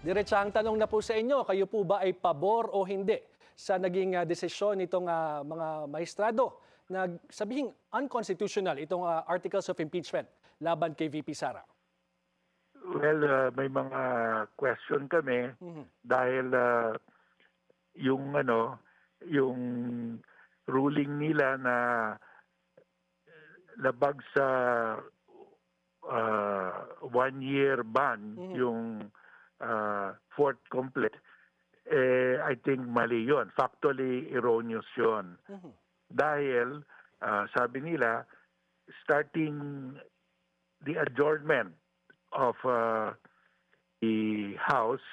Diretsahang tanong na po sa inyo, kayo po ba ay pabor o hindi sa naging desisyon nitong mga maestrado na sabihing unconstitutional itong articles of impeachment laban kay VP Sara? Well, may mga question kami Mhm. dahil yung ruling nila na labag sa 1 year ban Mhm. yung fourth complaint, I think mali yun. Factually erroneous yun. Mhm. Dahil sabi nila, starting the adjournment of the House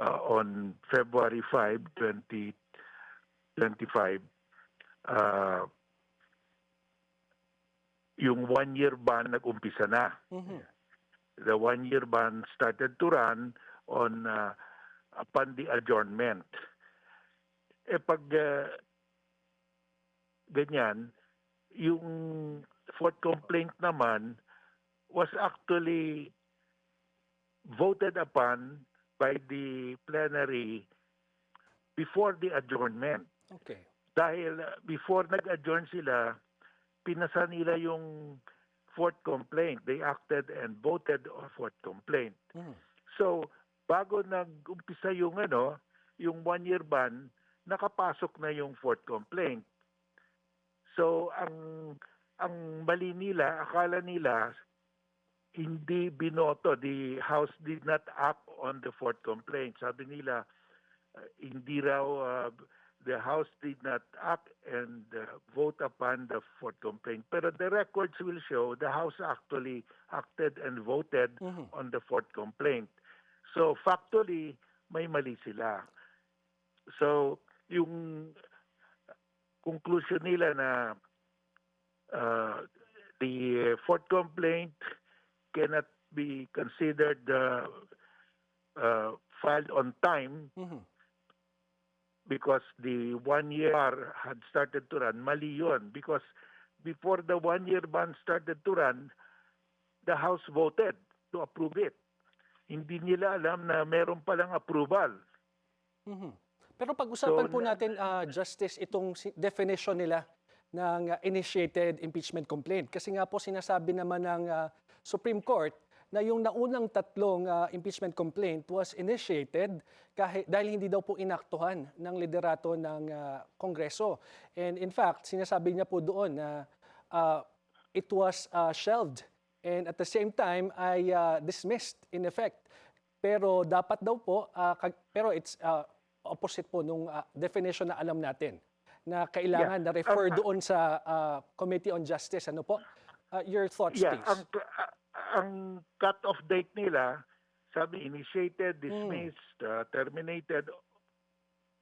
on February 5, 2025, uh, yung 1 year ban nag-umpisa na. Mhm. The 1 year ban started to run on upon the adjournment. Pag ganyan, yung fourth complaint naman was actually voted upon by the plenary before the adjournment. Okay. Dahil before nag-adjourn sila, pinasa nila yung fourth complaint. They acted and voted on fourth complaint. Mhm. So, bago nag-umpisa yung 1 year ban, nakapasok na yung fourth complaint. So, ang mali nila, akala nila hindi binoto. The House did not act on the fourth complaint. Sabi nila, hindi raw the House did not act and vote upon the fourth complaint. Pero the records will show the House actually acted and voted Mhm. on the fourth complaint. So factually, may mali sila. So yung conclusion nila na the fourth complaint cannot be considered filed on time Mhm. because the 1 year had started to run. Mali yun. Because before the 1 year ban started to run, the House voted to approve it. Hindi nila alam na meron palang approval. Mhm. Pero So, pag-usapan po natin, Justice, itong definition nila ng initiated impeachment complaint. Kasi nga po sinasabi naman ng Supreme Court na yung naunang tatlong impeachment complaint was initiated dahil hindi daw po inaktuhan ng liderato ng Kongreso. And in fact, sinasabi niya po doon na it was shelved and at the same time ay dismissed in effect. Pero dapat daw po, pero it's opposite po nung definition na alam natin na yeah. kailangan na refer doon sa Committee on Justice. Ano po? Your thoughts, Yeah, please. ang cut-off date nila, sabi initiated, Mm. dismissed, terminated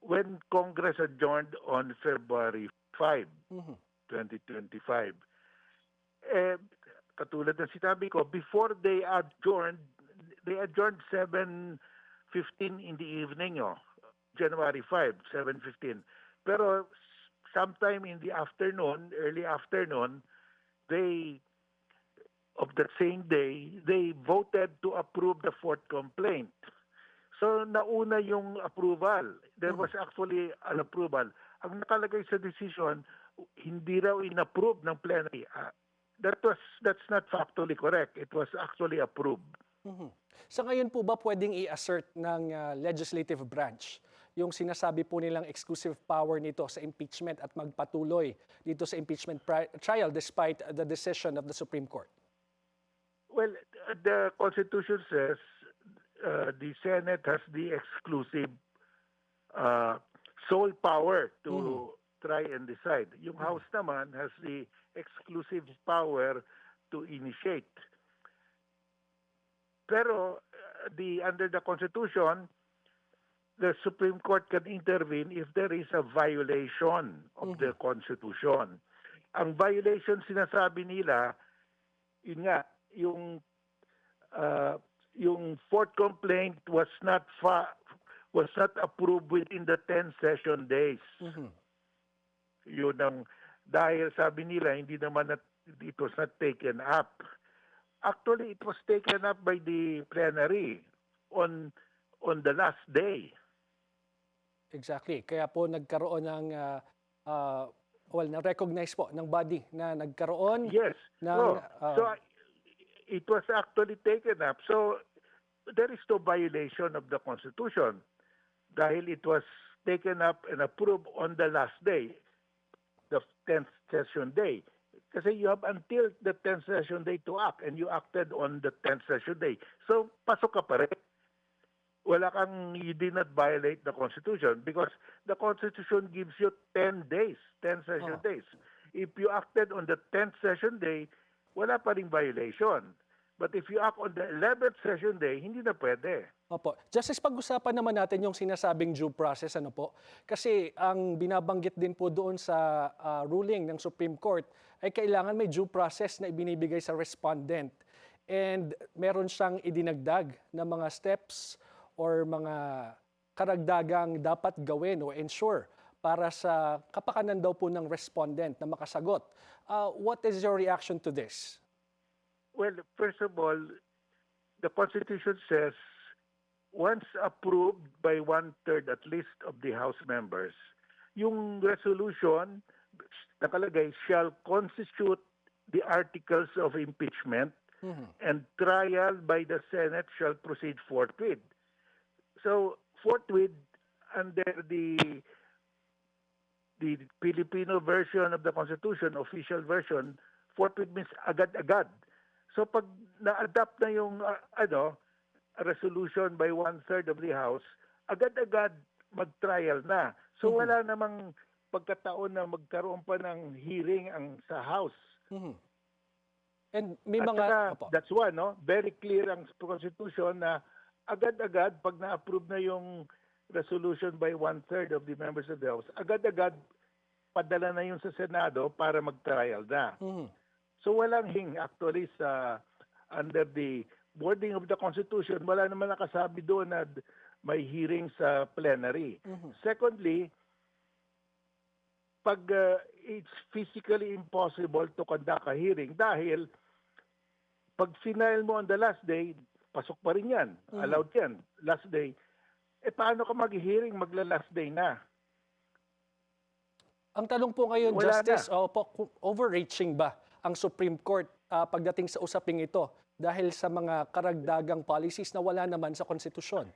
when Congress adjourned on February 5, Mhm. 2025. Katulad ng sinabi ko, before they adjourned 7:15 in the evening, January 5, 7:15. Pero sometime in the afternoon, early afternoon, they of the same day, they voted to approve the fourth complaint. So nauna yung approval. There was actually an approval. Ang nakalagay sa decision, hindi raw inapprove ng plenary. That's not factually correct. It was actually approved. Mhm. Sa ngayon po ba pwedeng i-assert ng legislative branch yung sinasabi po nilang exclusive power nito sa impeachment at magpatuloy dito sa impeachment trial despite the decision of the Supreme Court? Well, the Constitution says the Senate has the exclusive sole power to try and decide. Yung House naman has the exclusive power to initiate. Pero under the Constitution, the Supreme Court can intervene if there is a violation of the Constitution. Ang violation sinasabi nila, yun nga, yung fourth complaint was not approved within the 10 session days. Mhm. Yun ang dahil sabi nila it was not taken up. Actually, it was taken up by the plenary on on the last day. Exactly. Kaya po nagkaroon ng na-recognize po ng body na nagkaroon Yes. ng So it was actually taken up. So there is no violation of the Constitution dahil it was taken up and approved on the last day, the 10th session day. Kasi you have until the 10th session day to act and you acted on the 10th session day. So pasok ka pa rin. You did not violate the Constitution because the Constitution gives you 10 days, 10 session days. If you acted on the 10th session day, wala pa ring violation. But if you act on the 11th session day, hindi na pwede. Opo. Justice, pag-usapan naman natin yung sinasabing due process, ano po? Kasi ang binabanggit din po doon sa ruling ng Supreme Court ay kailangan may due process na ibinibigay sa respondent. And meron siyang idinagdag na mga steps or mga karagdagang dapat gawin o ensure para sa kapakanan daw po ng respondent na makasagot. What is your reaction to this? Well, first of all, the Constitution says once approved by 1/3 at least of the House members, yung resolution nakalagay shall constitute the articles of impeachment and trial by the Senate shall proceed forthwith. So forthwith under the Filipino version of the Constitution, official version, forthwith means agad-agad. So pag na-adapt na yung resolution by 1/3 of the House, agad-agad mag-trial na. So wala namang pagkataon na magkaroon pa ng hearing sa House. And may At mga... saka, Opo. that's one, no? Very clear ang Constitution na agad-agad pag na-approve na yung resolution by 1/3 of the members of the House, agad-agad padala na yun sa Senado para mag-trial na. So walang actually under the wording of the Constitution, wala naman nakasabi doon na may hearing sa plenary. Secondly, pag it's physically impossible to conduct a hearing dahil pag final mo on the last day, pasok pa rin yan. Allowed yan. Last day. Paano ka mag-hearing? Magla-last day na. Ang tanong po ngayon, Wala Justice, overreaching ba ang Supreme Court pagdating sa usaping ito dahil sa mga karagdagang policies na wala naman sa konstitusyon?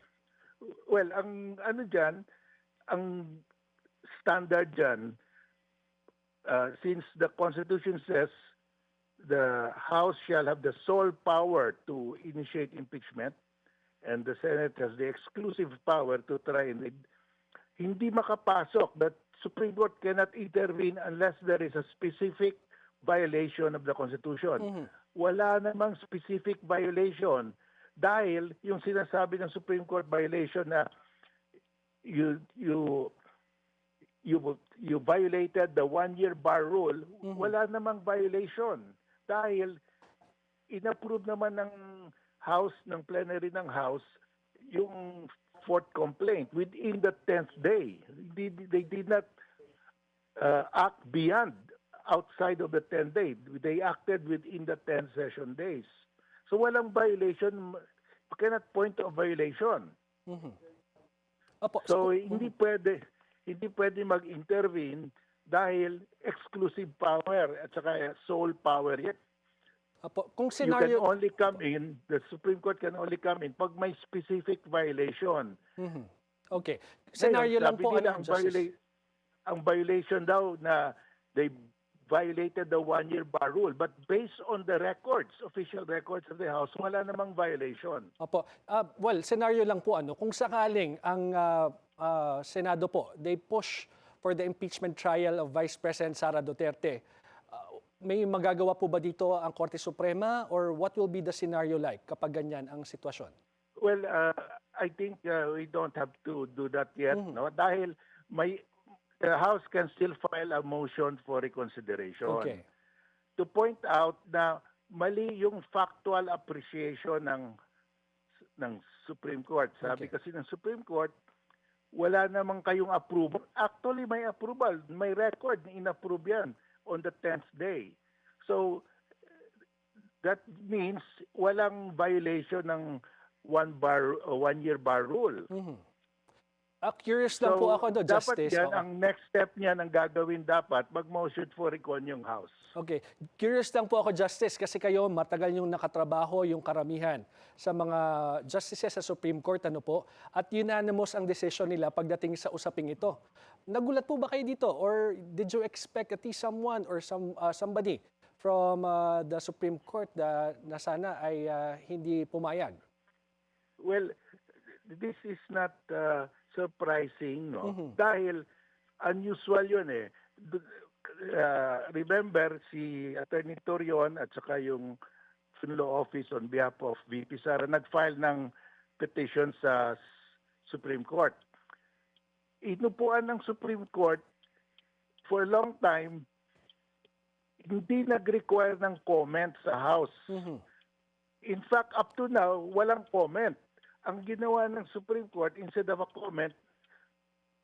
Well, ang dyan, ang standard dyan, since the Constitution says the House shall have the sole power to initiate impeachment and the Senate has the exclusive power to try and hindi makapasok. The Supreme Court cannot intervene unless there is a specific violation of the Constitution. Wala namang specific violation dahil yung sinasabi ng Supreme Court violation na you violated the one-year bar rule, wala namang violation dahil inapprove naman ng House, ng plenary ng House, yung fourth complaint within the 10th day. They did not act beyond, outside of the 10th day. They acted within the 10 session days. So walang violation, cannot point to a violation. Opo. So hindi pwede mag-intervene dahil exclusive power at saka sole power yet. Opo. Kung You can scenario... only come in, the Supreme Court can only come in pag may specific violation. Okay. Scenario Ngayon, lang sabi po, nila, Justice. ang violation daw na they violated the one-year bar rule. But based on the records, official records of the House, wala namang violation. Opo. Well, scenario lang po, kung sakaling ang Senado po, they push for the impeachment trial of Vice President Sara Duterte, may magagawa po ba dito ang Korte Suprema or what will be the scenario like kapag ganyan ang sitwasyon? Well, I think we don't have to do that yet, no? Dahil the House can still file a motion for reconsideration. Okay. To point out na mali yung factual appreciation ng Supreme Court. Sabi kasi ng Supreme Court, wala namang kayong approval. Actually, may approval. May record na in-approve yan on the 10th day. So, that means walang violation ng 1-year bar rule. Curious lang po ako, no, dapat Justice. yan, Oo. ang next step niyan, ang gagawin dapat, mag-motion for recon yung House. Okay. Curious lang po ako, Justice, kasi kayo matagal yung nakatrabaho yung karamihan sa mga justices sa Supreme Court, ano po, at unanimous ang decision nila pagdating sa usaping ito. Nagulat po ba kayo dito? Or did you expect at least someone or somebody from the Supreme Court na sana ay hindi pumayag? Well, this is not surprising, no? Dahil unusual yun eh. Remember, si Attorney Torion at saka yung law office on behalf of VP Sara nag-file ng petition sa Supreme Court. Inupuan ng Supreme Court for a long time, hindi nag-require ng comment sa House. In fact, up to now, walang comment. Ang ginawa ng Supreme Court, instead of a comment,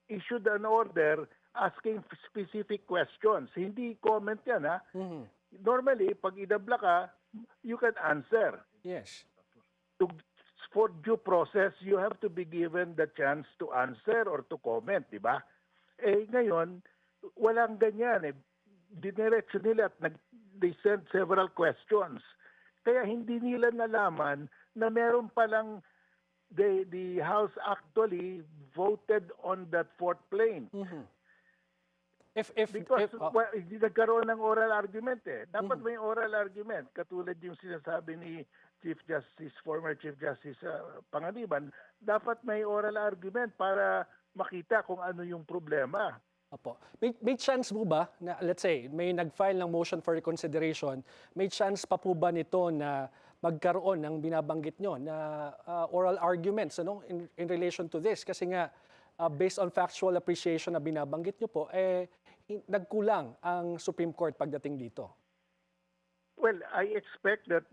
issued an order asking specific questions. Hindi comment yan, ha? Normally, pag idabla ka, you can answer. Yes. For due process, you have to be given the chance to answer or to comment, di ba? Eh, ngayon, walang ganyan. Eh. Diniretso nila at they sent several questions. Kaya hindi nila nalaman na meron palang the House actually voted on that fourth plane. Because hindi nagkaroon ng oral argument eh. Dapat may oral argument. Katulad yung sinasabi ni former Chief Justice Panganiban, dapat may oral argument para makita kung ano yung problema. Opo. May chance po ba na, let's say, may nag-file ng motion for reconsideration, may chance pa po ba nito na magkaroon ng binabanggit nyo na oral arguments in relation to this? Kasi nga, based on factual appreciation na binabanggit nyo po, nagkulang ang Supreme Court pagdating dito. Well, I expect that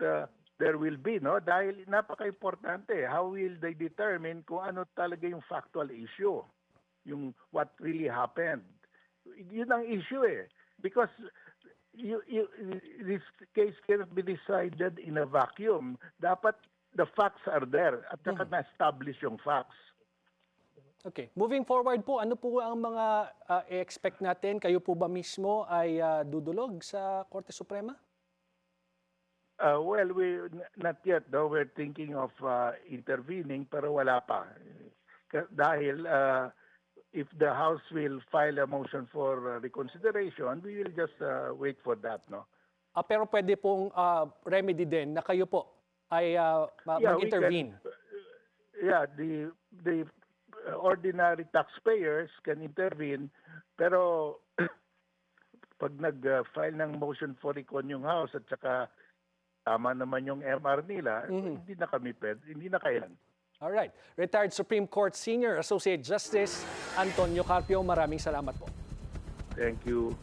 there will be, no? Dahil napaka-importante. How will they determine kung ano talaga yung factual issue? Yung what really happened. Yun ang issue eh. Because this case cannot be decided in a vacuum. Dapat the facts are there at saka na-establish yung facts. Okay. Moving forward po, ano po ang mga i-expect natin? Kayo po ba mismo ay dudulog sa Korte Suprema? Well, not yet. No? We're thinking of intervening pero wala pa. Dahil if the House will file a motion for reconsideration, we will just wait for that. No? Pero pwede pong remedy din na kayo po ay mag-intervene. The ordinary taxpayers can intervene, pero pag nag-file ng motion for recon yung House at saka tama naman yung MR nila, hindi na kami hindi na kailan. Alright. Retired Supreme Court Senior Associate Justice Antonio Carpio, maraming salamat po. Thank you.